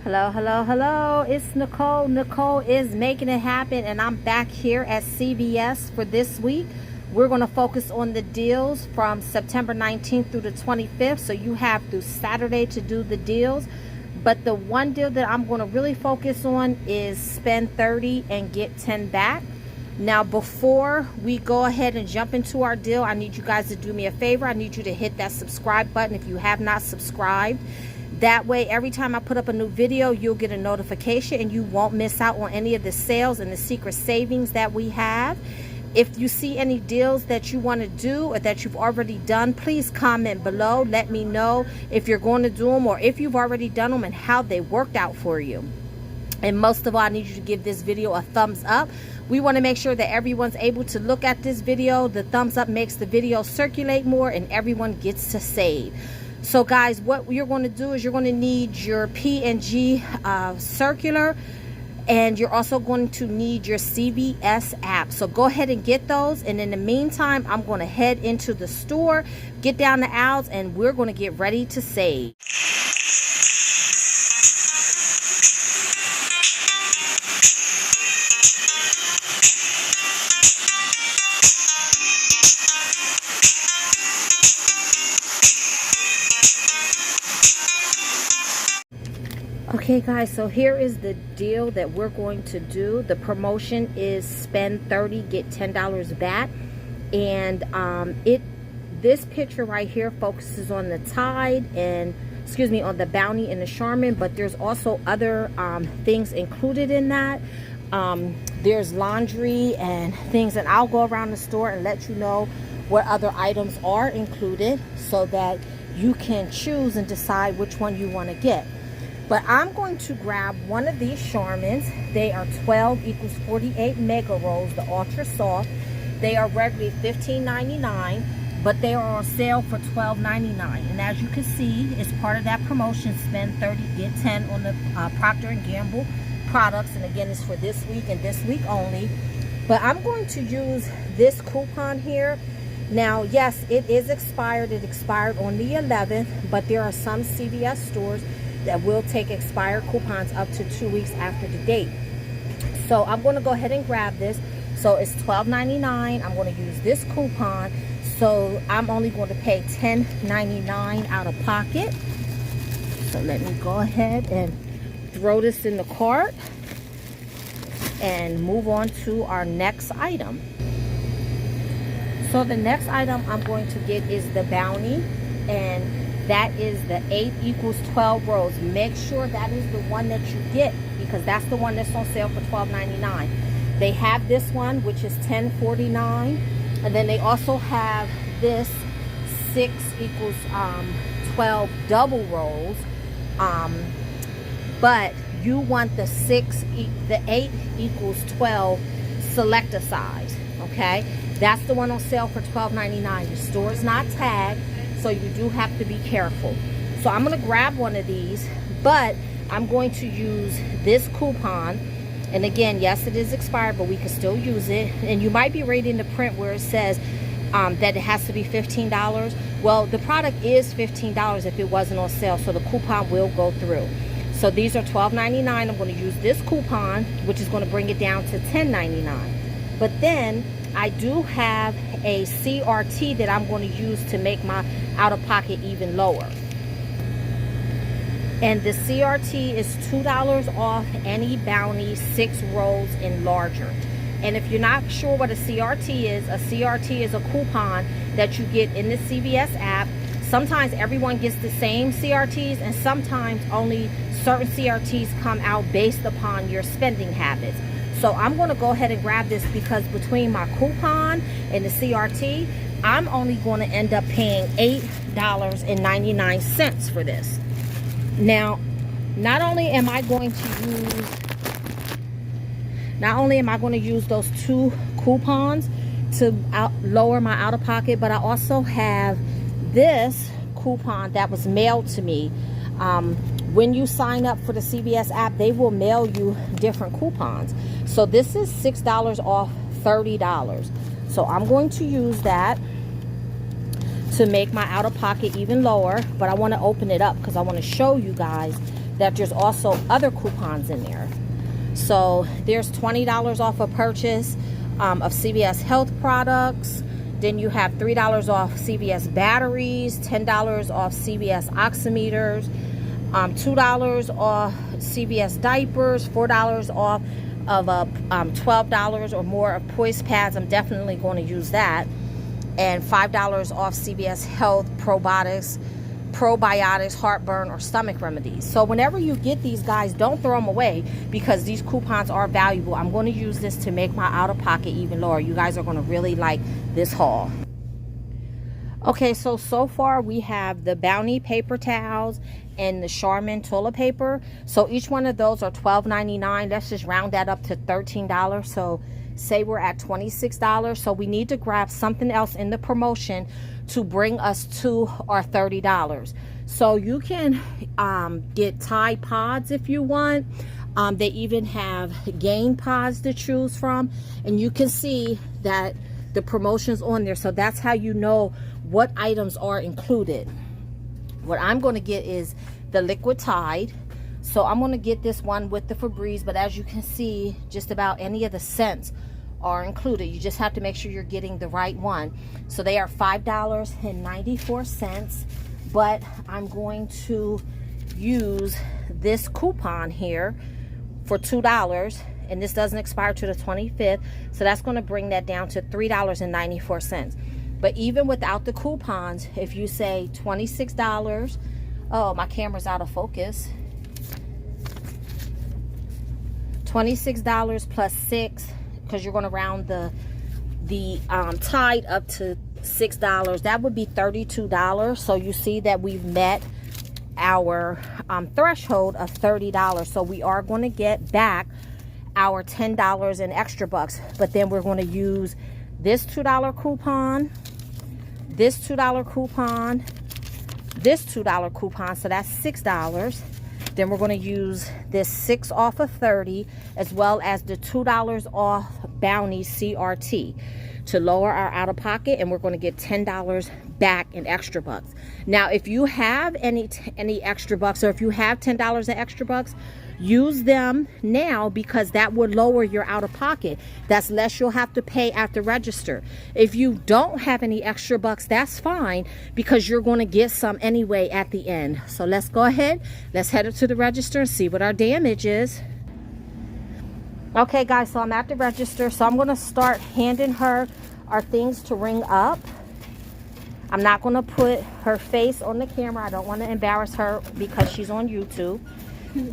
Hello, hello, hello. It's Nicole. Nicole is making it happen, and I'm back here at CVS for this week. We're going to focus on the deals from September 19th through the 25th. So you have through Saturday to do the deals. But the one deal that I'm going to really focus on is spend 30 and get 10 back. Now, before we go ahead and jump into our deal, I need you guys to do me a favor. I need you to hit that subscribe button if you have not subscribed. That way, every time I put up a new video, you'll get a notification and you won't miss out on any of the sales and the secret savings that we have. If you see any deals that you want to do or that you've already done, please comment below. Let me know if you're going to do them or if you've already done them and how they worked out for you. And most of all, I need you to give this video a thumbs up. We want to make sure that everyone's able to look at this video. The thumbs up makes the video circulate more and everyone gets to save. So guys, what you're going to do is you're going to need your P&G circular, and you're also going to need your CVS app. So go ahead and get those, and in the meantime, I'm going to head into the store, get down the aisles, and we're going to get ready to save. Okay guys, so here is the deal that we're going to do. The promotion is spend 30 get $10 back, and this picture right here focuses on the Tide and on the Bounty and the Charmin, but there's also other things included in that. There's laundry and things, and I'll go around the store and let you know what other items are included so that you can choose and decide which one you want to get. But I'm going to grab one of these Charmins. They are 12 equals 48 mega rolls, the ultra soft. They are regularly $15.99, but they are on sale for $12.99. And as you can see, it's part of that promotion, spend 30, get 10 on the Procter & Gamble products. And again, it's for this week and this week only. But I'm going to use this coupon here. Now, yes, it is expired. It expired on the 11th, but there are some CVS stores that will take expired coupons up to 2 weeks after the date. So I'm going to go ahead and grab this. So it's $12.99. I'm going to use this coupon. So I'm only going to pay $10.99 out of pocket. So let me go ahead and throw this in the cart and move on to our next item. So the next item I'm going to get is the Bounty, and that is the 8 equals 12 rolls. Make sure that is the one that you get, because that's the one that's on sale for $12.99. They have this one, which is $10.49, and then they also have this 6 equals 12 double rolls. But you want the 8 equals 12 selector size. Okay, that's the one on sale for $12.99. The store is not tagged, so you do have to be careful. So I'm going to grab one of these, but I'm going to use this coupon. And again, yes, it is expired, but we can still use it. And you might be reading the print where it says that it has to be $15. Well, the product is $15 if it wasn't on sale, so the coupon will go through. So these are $12.99. I'm going to use this coupon, which is going to bring it down to $10.99. But then I do have a CRT that I'm going to use to make my out-of-pocket even lower. And the CRT is $2 off any Bounty 6 rolls and larger. And if you're not sure what a CRT is a coupon that you get in the CVS app. Sometimes everyone gets the same CRTs, and sometimes only certain CRTs come out based upon your spending habits. So I'm going to go ahead and grab this, because between my coupon and the CRT, I'm only going to end up paying $8.99 for this. Now, not only am I going to use those 2 coupons to lower my out-of-pocket, but I also have this coupon that was mailed to me. When you sign up for the CVS app, they will mail you different coupons. So this is $6 off $30. So I'm going to use that to make my out-of-pocket even lower, but I want to open it up because I want to show you guys that there's also other coupons in there. So there's $20 off a purchase of CVS health products. Then you have $3 off CVS batteries, $10 off CVS oximeters, $2 off CVS diapers, $4 off of $12 or more of poise pads. I'm definitely going to use that. And $5 off CVS health probiotics, heartburn, or stomach remedies. So whenever you get these, guys, don't throw them away, because these coupons are valuable. I'm going to use this to make my out-of-pocket even lower. You guys are going to really like this haul. Okay, so far we have the Bounty paper towels and the Charmin toilet paper. So each one of those are $12.99. Let's just round that up to $13. So say we're at $26. So we need to grab something else in the promotion to bring us to our $30. So you can get Tide Pods if you want. They even have Gain Pods to choose from, and you can see that the promotions on there. So that's how you know what items are included. What I'm going to get is the liquid Tide. So I'm going to get this one with the Febreze, but as you can see, just about any of the scents are included. You just have to make sure you're getting the right one. So they are $5.94, but I'm going to use this coupon here for $2, and this doesn't expire to the 25th, so that's going to bring that down to $3.94. But even without the coupons, if you say $26, oh, my camera's out of focus, $26 plus 6, because you're going to round the Tide up to $6, that would be $32. So you see that we've met our threshold of $30. So we are going to get back our $10 in extra bucks, but then we're going to use this $2 coupon, this $2 coupon, this $2 coupon, so that's $6. Then we're going to use this 6 off of 30, as well as the $2 off Bounty CRT to lower our out-of-pocket, and we're going to get $10 back in extra bucks. Now, if you have any extra bucks, or if you have $10 in extra bucks, use them now, because that would lower your out-of-pocket. That's less you'll have to pay at the register. If you don't have any extra bucks, that's fine, because you're going to get some anyway at the end. So let's go ahead, let's head up to the register and see what our damage is. Okay guys, so I'm at the register, so I'm going to start handing her our things to ring up. I'm not going to put her face on the camera. I don't want to embarrass her because she's on YouTube.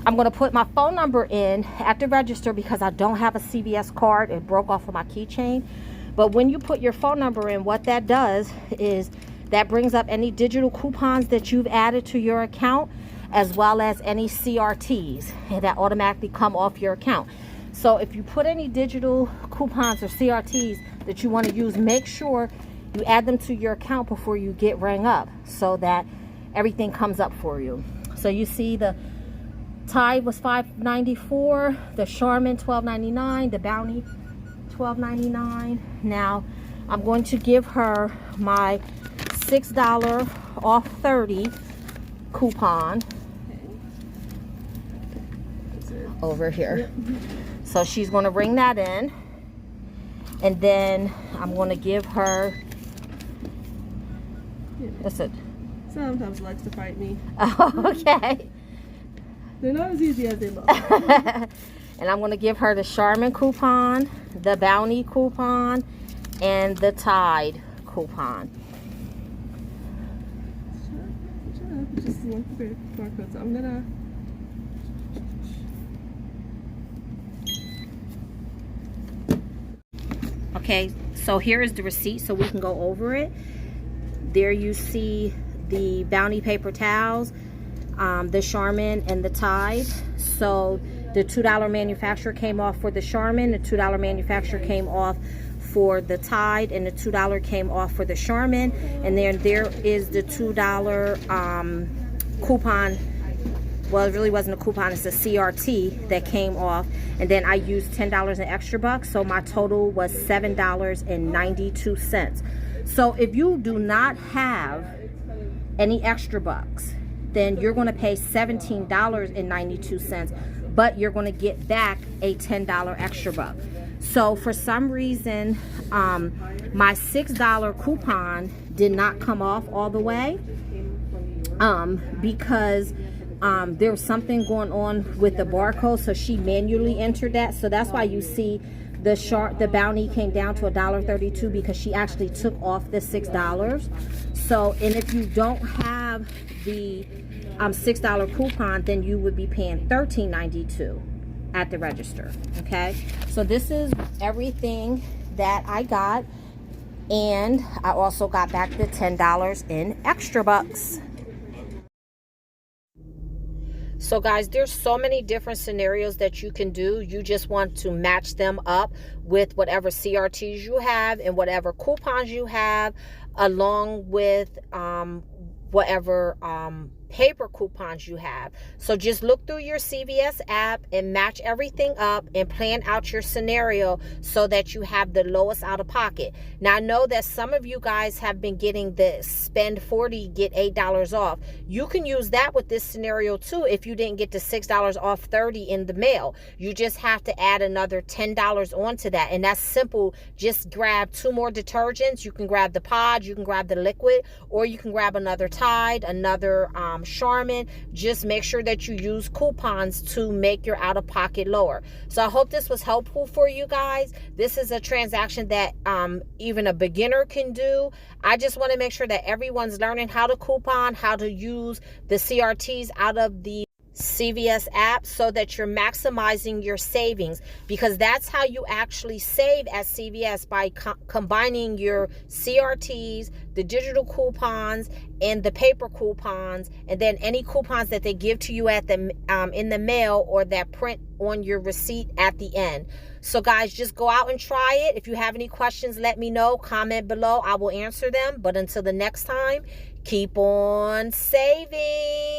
I'm going to put my phone number in at the register because I don't have a CVS card. It broke off of my keychain. But when you put your phone number in, what that does is that brings up any digital coupons that you've added to your account, as well as any CRTs that automatically come off your account. So if you put any digital coupons or CRTs that you want to use, make sure you add them to your account before you get rang up, so that everything comes up for you. So you see the Tide was $5.94, the Charmin $12.99, the Bounty $12.99. Now I'm going to give her my $6 off 30 coupon over here. So she's going to ring that in, and then I'm going to give her, that's it. Sometimes likes to fight me. Okay. They're not as easy as they look. And I'm going to give her the Charmin coupon, the Bounty coupon, and the Tide coupon. Sure. Just one barcode. So I'm gonna. Okay, so here is the receipt, so we can go over it. There you see the Bounty paper towels, the Charmin, and the Tide. So the $2 manufacturer came off for the Charmin, the $2 manufacturer came off for the Tide, and the $2 came off for the Charmin. And then there is the $2 coupon. Well, it really wasn't a coupon, it's a CRT that came off. And then I used $10 in extra bucks, so my total was $7.92. So if you do not have any extra bucks then you're going to pay $17.92, but you're going to get back a $10 extra buck. So for some reason, my $6 coupon did not come off all the way, because there was something going on with the barcode, so she manually entered that. So that's why you see the bounty came down to $1.32, because she actually took off the $6. So, and if you don't have the $6 coupon, then you would be paying $13.92 at the register. Okay, so this is everything that I got, and I also got back the $10 in extra bucks. So guys, there's so many different scenarios that you can do. You just want to match them up with whatever CRTs you have and whatever coupons you have, along with whatever paper coupons you have. So just look through your CVS app and match everything up and plan out your scenario so that you have the lowest out of pocket. Now I know that some of you guys have been getting the spend 40 get $8 off. You can use that with this scenario too. If you didn't get the $6 off 30 in the mail, you just have to add another $10 onto that, and that's simple. Just grab 2 more detergents. You can grab the pods, you can grab the liquid, or you can grab another Tide, another Charmin. Just make sure that you use coupons to make your out-of-pocket lower. So I hope this was helpful for you guys. This is a transaction that even a beginner can do. I just want to make sure that everyone's learning how to coupon, how to use the CRTs out of the CVS app, so that you're maximizing your savings, because that's how you actually save at CVS, by combining your CRTs, the digital coupons, and the paper coupons, and then any coupons that they give to you at the in the mail, or that print on your receipt at the end. So guys, just go out and try it. If you have any questions, let me know. Comment below, I will answer them. But until the next time, keep on saving.